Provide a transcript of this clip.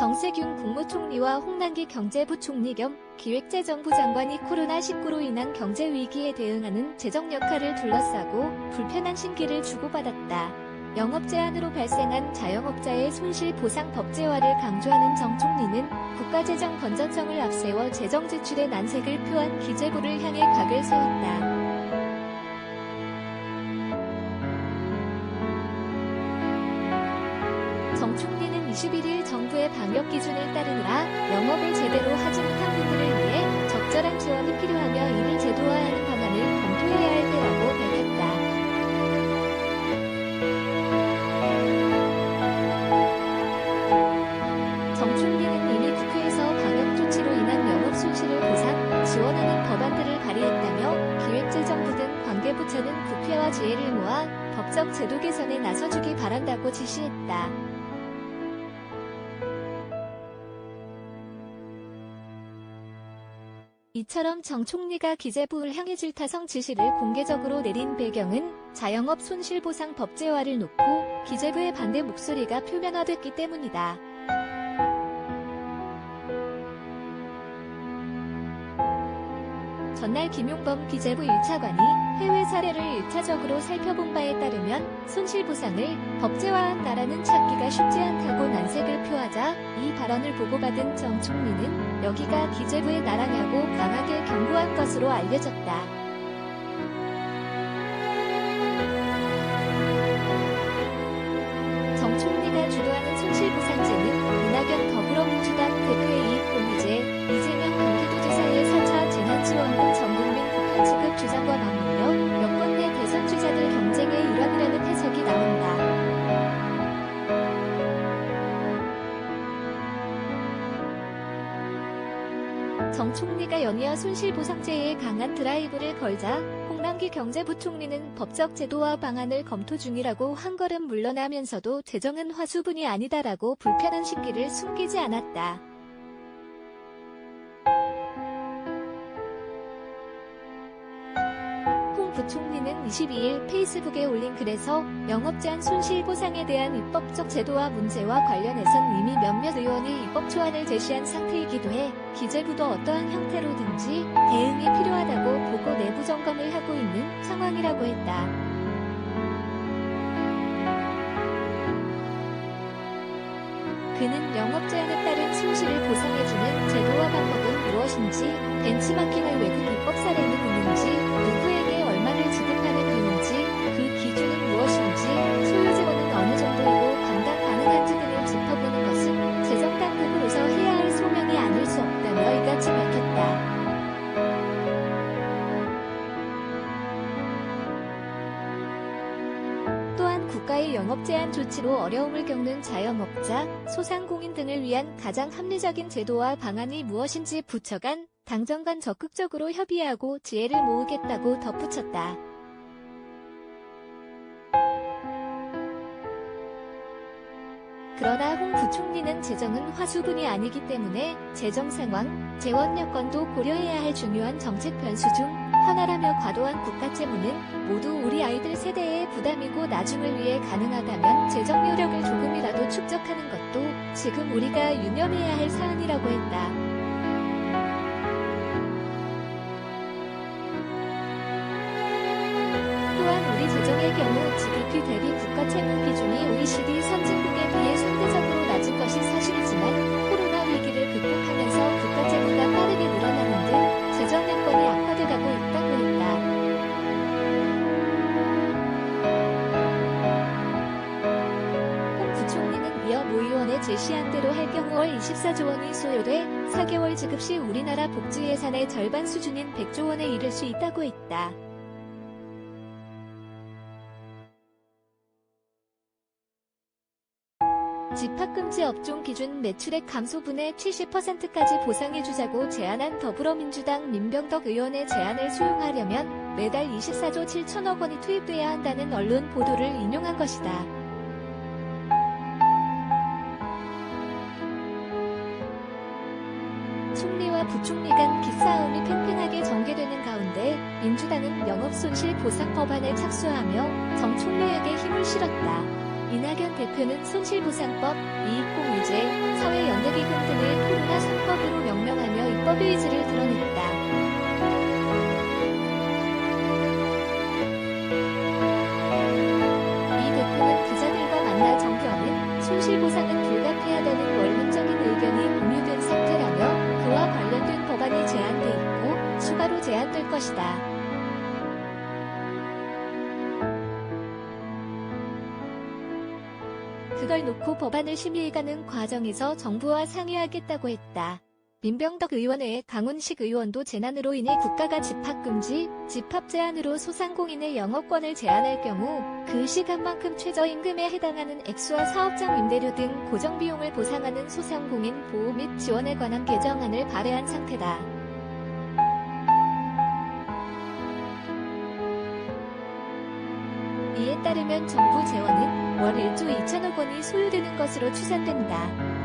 정세균 국무총리와 홍남기 경제부총리 겸 기획재정부 장관이 코로나19로 인한 경제 위기에 대응하는 재정 역할을 둘러싸고 불편한 심기를 주고받았다. 영업 제한으로 발생한 자영업자의 손실 보상 법제화를 강조하는 정 총리는 국가재정건전성을 앞세워 재정 지출의 난색을 표한 기재부를 향해 각을 세웠다. 정 총리는 21일 정부의 방역 기준을 따르느라 영업을 제대로 하지 못한 분들을 위해 적절한 지원이 필요하며 이를 제도화하는 방안을 검토해야 할 때라고 밝혔다. 정 총리는 이미 국회에서 방역 조치로 인한 영업 손실을 보상, 지원하는 법안들을 발의했다며 기획재정부 등 관계부처는 국회와 지혜를 모아 법적 제도 개선에 나서주기 바란다고 지시했다. 이처럼 정 총리가 기재부를 향해 질타성 지시를 공개적으로 내린 배경은 자영업 손실보상 법제화를 놓고 기재부의 반대 목소리가 표면화됐기 때문이다. 전날 김용범 기재부 1차관이 해외 사례를 1차적으로 살펴본 바에 따르면 손실보상을 법제화한다라는 찾기가 쉽지 않다고 난색을 표하자 이 발언을 보고받은 정 총리는 여기가 기재부의 나라냐고 강하게 경고한 것으로 알려졌다. 정 총리가 주도하는 손실보상제는 이낙연 더불어민주당 대표의 이익공유제, 이재명 경기도지사의 4차 재난지원금 전국민 국한 지급 주장과 맞물려 여권 내 대선 주자들 경쟁의 일환이라는 해석이 나온다. 정 총리가 연이어 손실보상제에 강한 드라이브를 걸자 홍남기 경제부총리는 법적 제도화 방안을 검토 중이라고 한 걸음 물러나면서도 재정은 화수분이 아니다라고 불편한 심기를 숨기지 않았다. 홍 부총리는 22일 페이스북에 올린 글에서 영업제한 손실보상에 대한 입법적 제도화 문제와 관련해선 이미 몇몇 의원이 입법 초안을 제시한 상태이기도 해 기재부도 어떠한 형태로든지 대응이 필요하다고 보고 내부 점검을 하고 있는 상황이라고 했다. 그는 영업제한에 따른 손실을 보상해주는 제도와 방법은 무엇인지, 벤치마킹의 외국 입법 사례는 있는지, 누구에게 얼마를 지급하면 되는지, 그 기준은 무엇인지, 소요 재원은 어느 정도이고 감당 가능한지 등을 짚어보는 것은 재정당국으로서 해야 할 소명이 아닐 수 없다며 이같이 밝혔다. 또한 국가의 영업 제한 조치로 어려움을 겪는 자영업자, 소상공인 등을 위한 가장 합리적인 제도와 방안이 무엇인지 부처 간, 당정 간 적극적으로 협의하고 지혜를 모으겠다고 덧붙였다. 그러나 홍 부총리는 재정은 화수분이 아니기 때문에 재정 상황, 재원 여건도 고려해야 할 중요한 정책 변수 중 하나라며 과도한 국가 채무는 모두 우리 아이들 세대의 부담이고 나중을 위해 가능하다면 재정 여력을 조금이라도 축적하는 것도 지금 우리가 유념해야 할 사안이라고 했다. 또한 우리 재정의 경우 GDP 대비 국가 채무 기준이 OECD 선진국에 비해 상대적으로 낮은 것이 사실이지만 코로나 위기를 극복하면서 국가 채무가 빠르게 늘어나는 등 재정 여건이 악화돼가고 있다고 했다. 홍 부총리는 이어 모 의원의 제시한 대로 할 경우 월 24조 원이 소요돼 4개월 지급 시 우리나라 복지 예산의 절반 수준인 100조 원에 이를 수 있다고 했다. 집합금지 업종 기준 매출액 감소분의 70%까지 보상해주자고 제안한 더불어민주당 민병덕 의원의 제안을 수용하려면 매달 24조 7천억 원이 투입돼야 한다는 언론 보도를 인용한 것이다. 총리와 부총리 간 기싸움이 팽팽하게 전개되는 가운데 민주당은 영업손실 보상 법안에 착수하며 정 총리에게 힘을 실었다. 이낙연 대표는 손실보상법, 이익공유제, 사회연대계 협의 의지를 드러냈다. 이 대표는 기자들과 만나 정부와는 손실보상은 불가피하다는 원론적인 의견이 공유된 상태라며 그와 관련된 법안이 제안돼 있고 추가로 제안될 것이다. 그걸 놓고 법안을 심의해가는 과정에서 정부와 상의하겠다고 했다. 민병덕 의원외에 강훈식 의원도 재난으로 인해 국가가 집합금지, 집합 제한으로 소상공인의 영업권을 제한할 경우 그 시간만큼 최저임금에 해당하는 액수와 사업장 임대료 등 고정비용을 보상하는 소상공인 보호 및 지원에 관한 개정안을 발의한 상태다. 이에 따르면 정부 재원은 월 1조 2천억 원이 소요되는 것으로 추산된다.